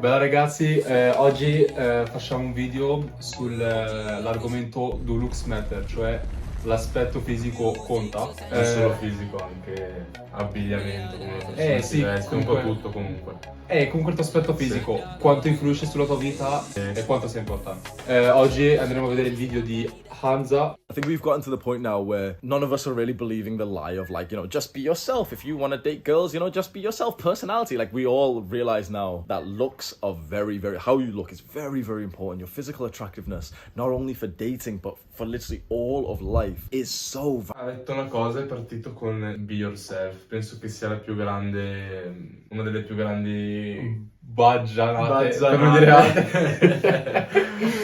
Bella ragazzi, oggi facciamo un video sull'argomento do looks matter, cioè l'aspetto fisico conta. Non solo fisico, anche abbigliamento, come la persona si sì, veste, un po' tutto comunque. Comunque il tuo aspetto fisico, quanto influisce sulla tua vita e quanto sia importante. Oggi andremo a vedere il video di Hansa. I think we've gotten to the point now where none of us are really believing the lie of like, just be yourself. If you want to date girls, just be yourself. Personality. Like we all realize now that looks are how you look is very, very important. Your physical attractiveness, not only for dating, but for literally all of life is so Ha detto una cosa, è partito con be yourself. Penso che sia una delle più grandi Baggianate, per non dire altro.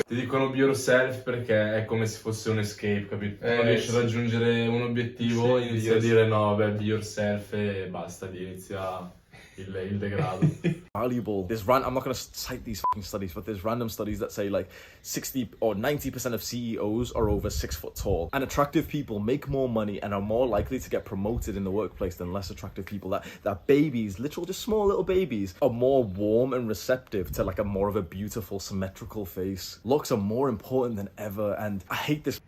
Ti dicono be yourself perché è come se fosse un escape, capito? Non riesci a raggiungere un obiettivo, Sì, inizi a dire no, be yourself e basta, inizia il degrado. valuable. I'm not going to cite these fucking studies, but there's random studies that say like 60 or 90% of CEOs are over 6 foot tall. And attractive people make more money and are more likely to get promoted in the workplace than less attractive people. That babies, literal just small little babies, are more warm and receptive to like a more of a beautiful symmetrical face. Looks are more important than ever, and I hate this.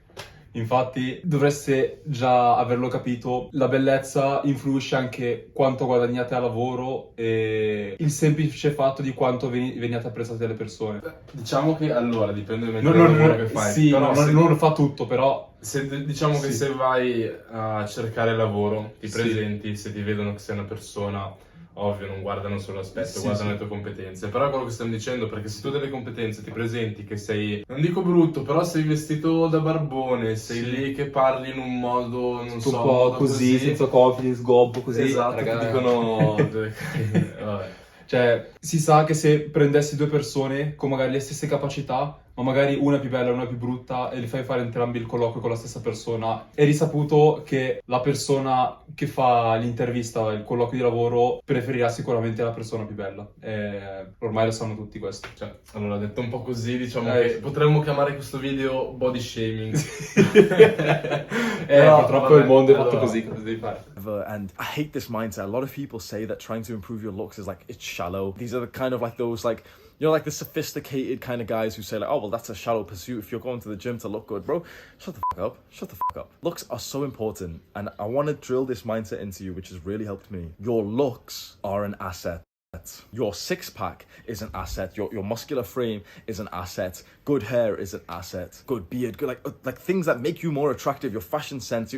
Infatti dovreste già averlo capito, la bellezza influisce anche quanto guadagnate a lavoro e il semplice fatto di quanto veniate apprezzati dalle persone. Diciamo che allora dipende dal lavoro che fai. Sì, però non fa tutto, però diciamo che sì. se vai a cercare lavoro, ti Sì. presenti, se ti vedono che sei una persona, ovvio, non guardano solo l'aspetto, Sì, guardano sì. le tue competenze. Però è quello che stiamo dicendo, perché se tu hai delle competenze ti presenti che sei, non dico brutto, però sei vestito da barbone, sei Sì. lì che parli in un modo, non so, un un po' modo così, senza confidence, gobbo così. Esatto, raga. ti dicono... Vabbè. Cioè, si sa che se prendessi due persone con magari le stesse capacità, ma magari una è più bella e una è più brutta, e li fai fare entrambi il colloquio con la stessa persona, è risaputo che la persona che fa l'intervista, il colloquio di lavoro, preferirà sicuramente la persona più bella. Ormai lo sanno tutti questo. Cioè, allora, detto un po' così, diciamo che potremmo chiamare questo video body shaming. Purtroppo vabbè, il mondo è fatto allora, così, cosa devi fare? And I hate this mindset. A lot of people say that trying to improve your looks is like it's shallow. These are the kind of like those like like the sophisticated kind of guys who say like, oh well, that's a shallow pursuit. If you're going to the gym to look good, bro, shut the fuck up. Shut the fuck up. Looks are so important, and I want to drill this mindset into you, which has really helped me. Your looks are an asset. Your six-pack is an asset. Your muscular frame is an asset. Good hair is an asset. Good beard, good like things that make you more attractive. Your fashion sense,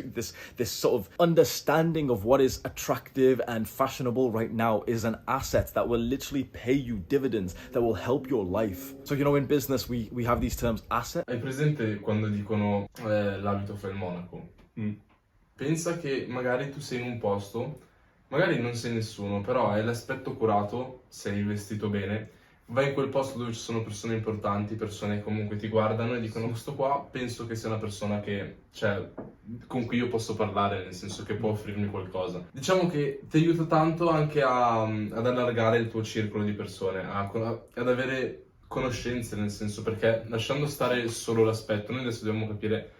this sort of understanding of what is attractive and fashionable right now is an asset that will literally pay you dividends, that will help your life. So in business we have these terms asset. Hai presente quando dicono l'abito fa il monaco? Pensa che magari tu sei in un posto, magari non sei nessuno, però hai l'aspetto curato, sei vestito bene, vai in quel posto dove ci sono persone importanti, persone che comunque ti guardano e dicono questo qua penso che sia una persona con cui io posso parlare, nel senso che può offrirmi qualcosa. Diciamo che ti aiuta tanto anche ad allargare il tuo circolo di persone, ad avere conoscenze, nel senso, perché lasciando stare solo l'aspetto, noi adesso dobbiamo capire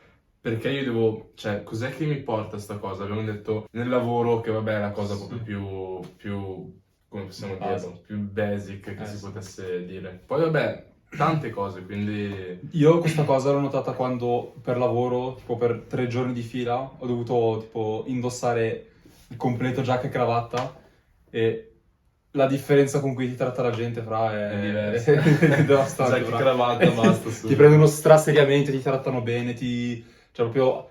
perché io devo, cos'è che mi porta a sta cosa? Abbiamo detto nel lavoro che vabbè è la cosa proprio più come possiamo dirlo, più basic che si potesse dire. Poi vabbè, tante cose, quindi... Io questa cosa l'ho notata quando per lavoro, tipo per 3 giorni di fila, ho dovuto tipo indossare il completo giacca e cravatta e la differenza con cui ti tratta la gente è diversa. è devastante. Giacca e cravatta, basta. Ti prendono seriamente, ti trattano bene, cioè proprio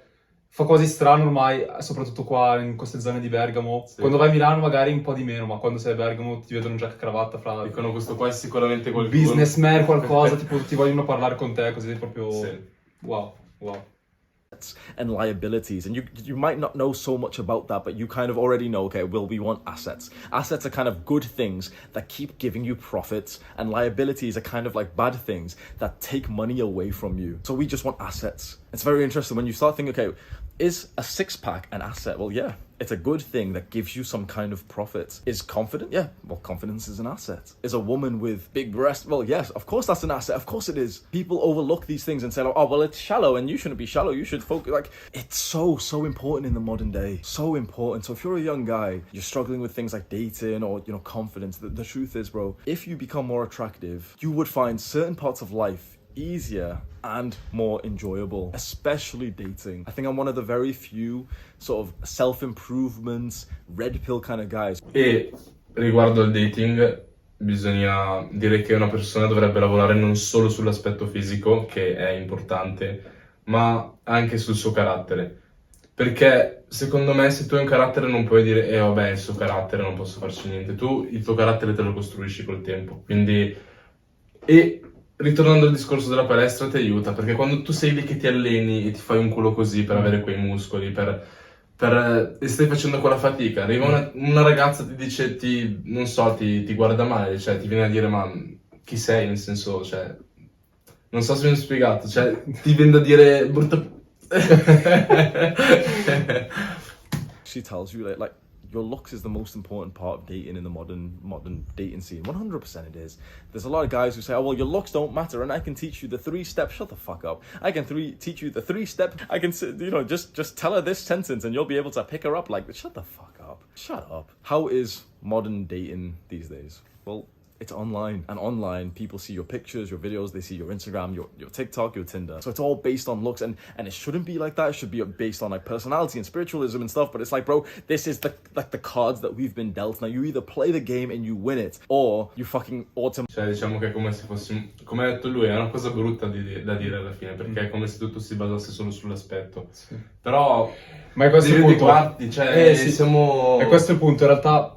fa quasi strano ormai, soprattutto qua in queste zone di Bergamo. Sì. Quando vai a Milano magari un po' di meno, ma quando sei a Bergamo ti vedono in giacca e cravatta Dicono questo qua è sicuramente qualcuno. businessman, qualcosa, tipo ti vogliono parlare con te, così proprio... Sì. Wow. And liabilities, and you might not know so much about that, but you kind of already know, okay, well, we want assets. Assets are kind of good things that keep giving you profits, and liabilities are kind of like bad things that take money away from you. So we just want assets. It's very interesting when you start thinking, okay, Is a six-pack an asset? Well, yeah. It's a good thing that gives you some kind of profit. Is confident? Yeah. Well, confidence is an asset. Is a woman with big breasts? Well, yes, of course that's an asset. Of course it is. People overlook these things and say, like, oh, well, it's shallow and you shouldn't be shallow. You should focus. Like, it's so important in the modern day. So important. So if you're a young guy, you're struggling with things like dating or, confidence, the truth is, bro, if you become more attractive, you would find certain parts of life easier and more enjoyable, especially dating. I think I'm one of the very few sort of self-improvements, red pill kind of guys. E riguardo al dating, bisogna dire che una persona dovrebbe lavorare non solo sull'aspetto fisico, che è importante, ma anche sul suo carattere. Perché secondo me se tu hai un carattere non puoi dire vabbè, il suo carattere non posso farci niente. Tu il tuo carattere te lo costruisci col tempo. Quindi e ritornando al discorso della palestra ti aiuta, perché quando tu sei lì che ti alleni e ti fai un culo così per avere quei muscoli, e stai facendo quella fatica, arriva una ragazza ti dice, non so, ti guarda male, cioè ti viene a dire ma chi sei, nel senso, cioè non so se mi ho spiegato, cioè ti viene da dire brutta. She tells you like your looks is the most important part of dating in the modern dating scene. 100% it is. There's a lot of guys who say, oh, well, your looks don't matter and I can teach you the 3-step. Shut the fuck up. I can teach you the 3-step. I can, just tell her this sentence and you'll be able to pick her up like, shut the fuck up. Shut up. How is modern dating these days? Well, it's online. And online, people see your pictures, your videos, they see your Instagram, your TikTok, your Tinder. So it's all based on looks, and it shouldn't be like that. It should be based on like personality and spiritualism and stuff. But it's like, bro, this is the cards that we've been dealt. Now you either play the game and you win it, or you fucking Cioè diciamo che è come se fossimo, come ha detto lui, è una cosa brutta da dire alla fine, perché è come se tutto si basasse solo sull'aspetto. Sì. Però ma è questo il punto. Quarti, cioè sì. Siamo... È questo il punto, in realtà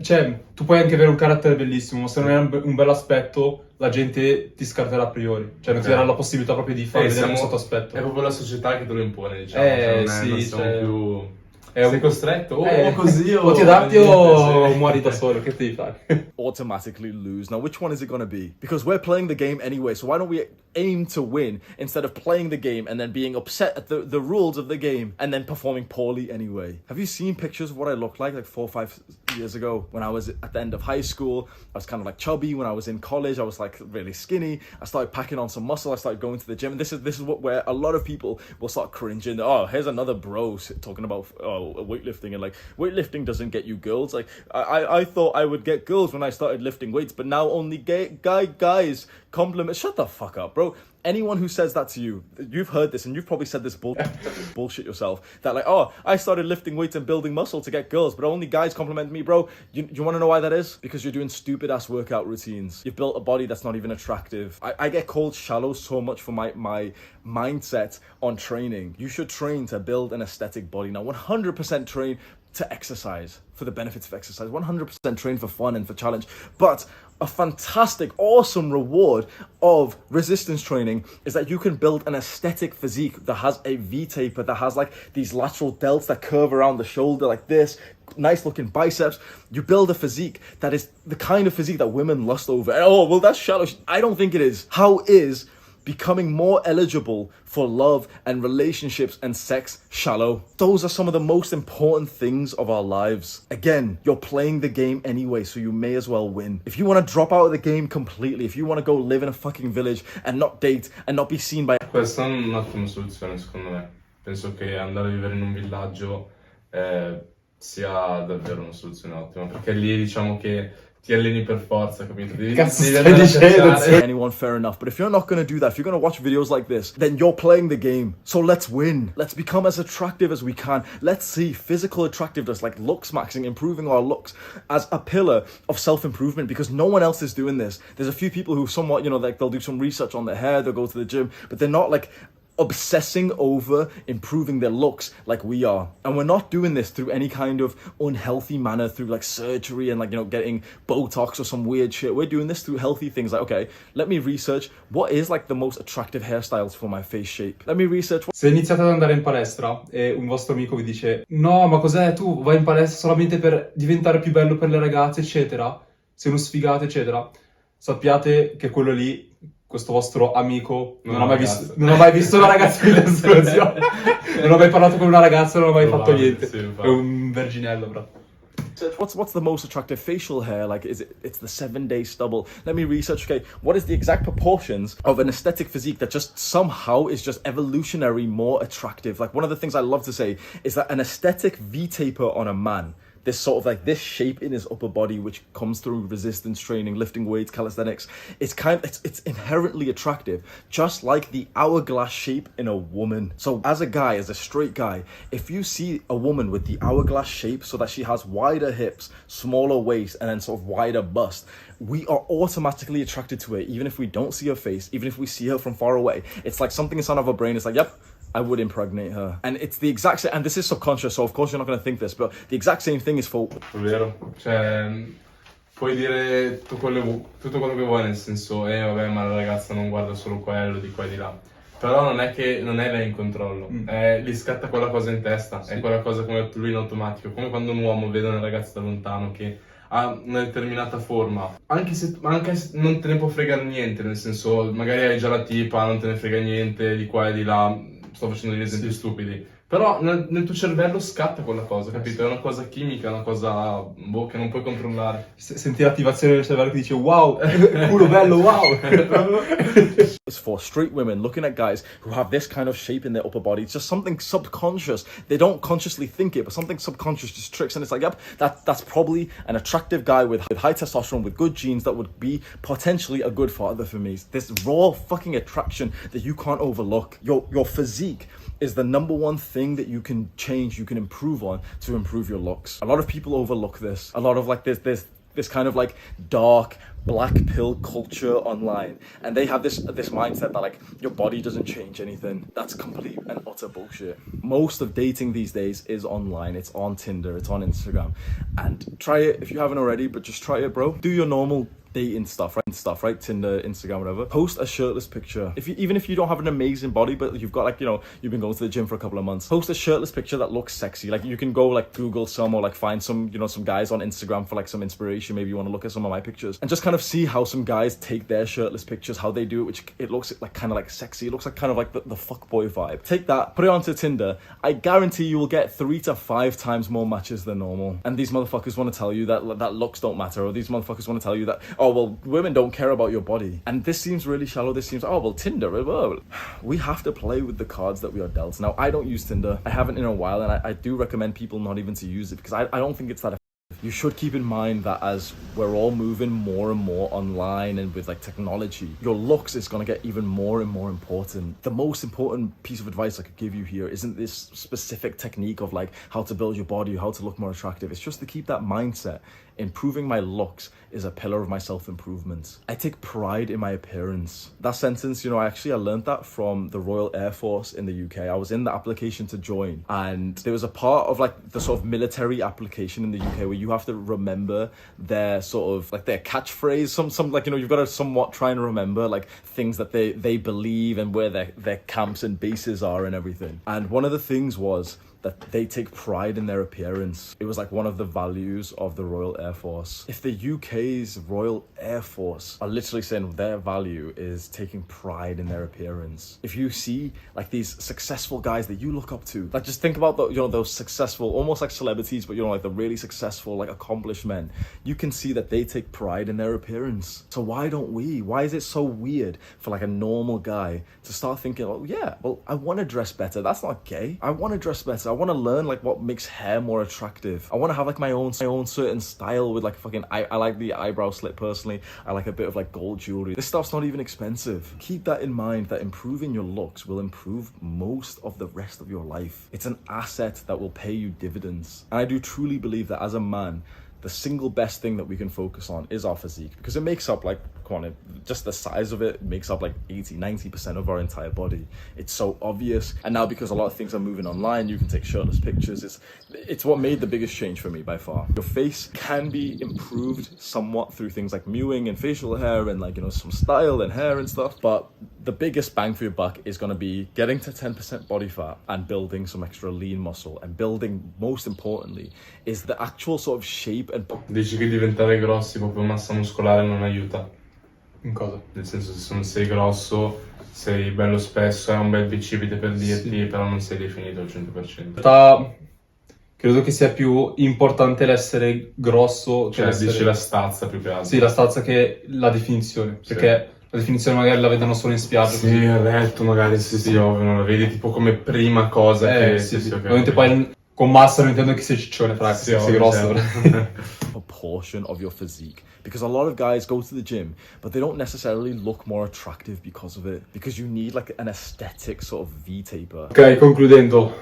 cioè tu puoi anche avere un carattere bellissimo, ma se non hai un bel aspetto la gente ti scarterà a priori, cioè non ti darà la possibilità proprio di far vedere un sotto aspetto. È proprio la società che te lo impone, diciamo, non siamo più... Sei costretto, così o ti adatti o muori da solo, che devi fare? Automatically lose. Now, which one is it going to be? Because we're playing the game anyway, so why don't we aim to win instead of playing the game and then being upset at the rules of the game and then performing poorly anyway? Have you seen pictures of what I looked like 4 or 5 years ago when I was at the end of high school? I was kind of like chubby. When I was in college, I was like really skinny. I started packing on some muscle. I started going to the gym. And this is where a lot of people will start cringing. Oh, here's another bro talking about weightlifting, and like weightlifting doesn't get you girls. Like I thought I would get girls when I started lifting weights, but now only guys compliment. Shut the fuck up, bro. Anyone who says that to you, you've heard this, and you've probably said this bullshit yourself. That like, oh, I started lifting weights and building muscle to get girls, but only guys compliment me, bro. You want to know why that is? Because you're doing stupid ass workout routines. You've built a body that's not even attractive. I get called shallow so much for my mindset on training. You should train to build an aesthetic body. Now, 100% train to exercise, for the benefits of exercise, 100% train for fun and for challenge. But a fantastic, awesome reward of resistance training is that you can build an aesthetic physique that has a V-taper, that has like these lateral delts that curve around the shoulder like this, nice looking biceps. You build a physique that is the kind of physique that women lust over. Oh, well, that's shallow. I don't think it is. How is becoming more eligible for love and relationships and sex shallow? Those are some of the most important things of our lives. Again, you're playing the game anyway, so you may as well win. If you want to drop out of the game completely, if you want to go live in a fucking village and not date and not be seen by... Questa è un'ottima soluzione, secondo me. Penso che andare a vivere in un villaggio sia davvero una soluzione ottima, perché lì diciamo che ti alleni per forza, capito? Anyone, fair enough. But if you're not going to do that, if you're going to watch videos like this, then you're playing the game. So let's win. Let's become as attractive as we can. Let's see physical attractiveness, like looks maxing, improving our looks, as a pillar of self-improvement, because no one else is doing this. There's a few people who somewhat, like they'll do some research on their hair, they'll go to the gym, but they're not like obsessing over improving their looks like we are. And we're not doing this through any kind of unhealthy manner, through like surgery and like, getting Botox or some weird shit. We're doing this through healthy things. Like, okay, let me research what is like the most attractive hairstyles for my face shape. Let me research. Se iniziate ad andare in palestra e un vostro amico vi dice no, ma cos'è, tu vai in palestra solamente per diventare più bello per le ragazze, eccetera, sei uno sfigato, eccetera, sappiate che quello lì questo vostro amico non ha ragazza. non ha mai visto una ragazza in escursione, non ha mai parlato con una ragazza, non ha mai fatto niente. Sì, È un verginello, bro. What's the most attractive facial hair? Like, it's the 7-day stubble? Let me research. Okay, what is the exact proportions of an aesthetic physique that just somehow is just evolutionary more attractive? Like, one of the things I love to say is that an aesthetic V-taper on a man, this sort of like this shape in his upper body, which comes through resistance training, lifting weights, calisthenics, it's inherently attractive, just like the hourglass shape in a woman. So as a guy, as a straight guy, if you see a woman with the hourglass shape so that she has wider hips, smaller waist, and then sort of wider bust, we are automatically attracted to her, even if we don't see her face, even if we see her from far away. It's like something inside of our brain is like, yep, I would impregnate her. And it's the exact same, and this is subconscious, so of course you're not going to think this, but the exact same thing is for... È vero, cioè puoi dire tutto quello che vuoi, nel senso, vabbè, ma la ragazza non guarda solo quello, di qua e di là. Però non è lei in controllo, gli scatta quella cosa in testa, sì. È quella cosa come lui in automatico, come quando un uomo vede una ragazza da lontano che ha una determinata forma, anche se non te ne può fregare niente, nel senso, magari hai già la tipa, non te ne frega niente di qua e di là, sto facendo degli esempi stupidi, però nel tuo cervello scatta quella cosa, capito? È una cosa chimica, una cosa che non puoi controllare. Senti l'attivazione del cervello che dice wow, culo bello, wow. It's for straight women looking at guys who have this kind of shape in their upper body. It's just something subconscious. They don't consciously think it, but something subconscious just tricks, and it's like, yep, that's probably an attractive guy with high testosterone, with good genes, that would be potentially a good father for me. This raw fucking attraction that you can't overlook. Your physique is the number one thing that you can change, you can improve on to improve your looks. A lot of people overlook this. A lot of like this kind of like dark black pill culture online, and they have this mindset that like your body doesn't change anything. That's complete and utter bullshit. Most of dating these days is online. It's on Tinder, it's on Instagram, and try it if you haven't already, but just try it, bro. Do your normal dating stuff, right? Tinder, Instagram, whatever. Post a shirtless picture. Even if you don't have an amazing body, but you've got like, you know, you've been going to the gym for a couple of months, post a shirtless picture that looks sexy. Like, you can go like Google some, or like find some, you know, some guys on Instagram for like some inspiration. Maybe you want to look at some of my pictures and just kind of see how some guys take their shirtless pictures, how they do it, which it looks like kind of like sexy. It looks like kind of like the fuckboy vibe. Take that, put it onto Tinder. I guarantee you will get 3 to 5 times more matches than normal. And these motherfuckers want to tell you that looks don't matter, or these motherfuckers want to tell you that, oh well, women don't care about your body. And this seems really shallow. This seems, oh well, Tinder, well, we have to play with the cards that we are dealt. Now, I don't use Tinder. I haven't in a while, and I do recommend people not even to use it, because I don't think it's that effective. You should keep in mind that as we're all moving more and more online and with like technology, your looks is going to get even more and more important. The most important piece of advice I could give you here isn't this specific technique of like how to build your body, how to look more attractive. It's just to keep that mindset. Improving my looks is a pillar of my self-improvement. I take pride in my appearance. That sentence, you know, I learned that from the Royal Air Force in the UK. I was in the application to join, and there was a part of like the sort of military application in the UK where you have to remember their sort of like their catchphrase. Some like, you know, you've got to somewhat try and remember like things that they believe and where their camps and bases are and everything. And one of the things was that they take pride in their appearance. It was like one of the values of the Royal Air Force. If the UK's Royal Air Force are literally saying their value is taking pride in their appearance, if you see like these successful guys that you look up to, like just think about those successful, almost like celebrities, but you know, like the really successful, like accomplished men, you can see that they take pride in their appearance. So why don't we? Why is it so weird for like a normal guy to start thinking, oh yeah, well, I want to dress better. That's not gay. I want to dress better. I want to learn like what makes hair more attractive. I want to have like my own certain style with like fucking I like the eyebrow slit personally. I like a bit of like gold jewelry. This stuff's not even expensive. Keep that in mind, that improving your looks will improve most of the rest of your life. It's an asset that will pay you dividends. And I do truly believe that as a man, the single best thing that we can focus on is our physique, because it makes up like, just the size of it makes up like 80-90% of our entire body. It's so obvious. And now, because a lot of things are moving online, you can take shirtless pictures. It's what made the biggest change for me by far. Your face can be improved somewhat through things like mewing and facial hair and like, you know, some style and hair and stuff, but the biggest bang for your buck is going to be getting to 10% body fat and building some extra lean muscle, and building, most importantly, is the actual sort of shape and... Dici che diventare grossi proprio massa muscolare non aiuta? In cosa? Nel senso, se non sei grosso, sei bello spesso, hai un bel bicipite per dirti, però non sei definito al 100%. In realtà credo che sia più importante l'essere grosso che Cioè, l'essere... dici la stazza più che altro. Sì, la stazza che la definizione, perché la definizione magari la vedono solo in spiaggia. Sì, così. il retto magari sì, ovvio, non la vedi tipo come prima cosa che Sì. ok. Ovviamente poi con massa non intendo che sei ciccione, fra, che Sì, sei ovvio, grosso. certo. A portion of your physique, because a lot of guys go to the gym but they don't necessarily look more attractive because of it, because you need like an aesthetic sort of V-taper. Ok, concludendo,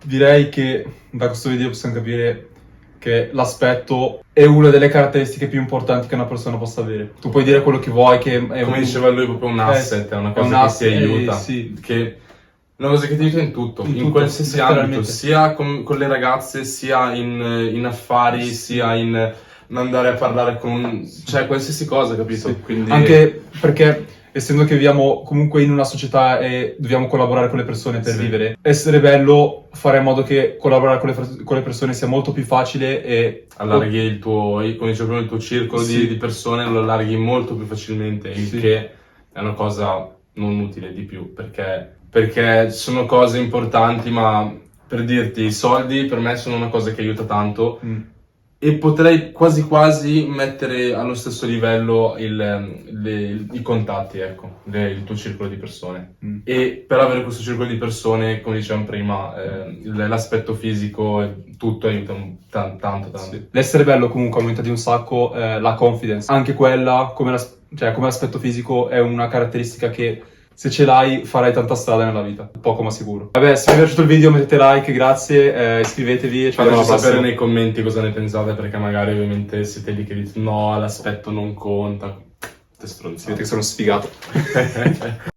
direi che da questo video possiamo capire che l'aspetto è una delle caratteristiche più importanti che una persona possa avere. Tu puoi dire quello che vuoi, che è Come diceva lui, è proprio un asset, è una cosa un che asset, ti aiuta, sì. che una cosa che ti aiuta in tutto, In in tutto, qualsiasi ambito, letteralmente. sia con le ragazze, sia in affari, sia in andare a parlare con... cioè qualsiasi cosa, capito? Sì. Quindi... Anche perché, essendo che viviamo comunque in una società e dobbiamo collaborare con le persone per Sì. vivere, essere bello, fare in modo che collaborare con le persone sia molto più facile e... allarghi il tuo, come dicevo prima, il tuo circolo Sì. di persone, lo allarghi molto più facilmente, il Sì. che è una cosa non utile di più, perché sono cose importanti, ma per dirti, i soldi per me sono una cosa che aiuta tanto e potrei quasi quasi mettere allo stesso livello i contatti, ecco, il tuo circolo di persone. E per avere questo circolo di persone, come dicevamo prima, l'aspetto fisico, tutto aiuta tanto. Sì. L'essere bello comunque aumenta di un sacco la confidence. Anche quella, come l'aspetto fisico, è una caratteristica che se ce l'hai farai tanta strada nella vita, poco ma sicuro. Vabbè, se vi è piaciuto il video mettete like, grazie, iscrivetevi e ci vediamo alla Fateci sapere prossima. nei commenti cosa ne pensate, perché magari ovviamente siete lì che dite no, l'aspetto non conta. Te stronzi. Vedete che sono sfigato.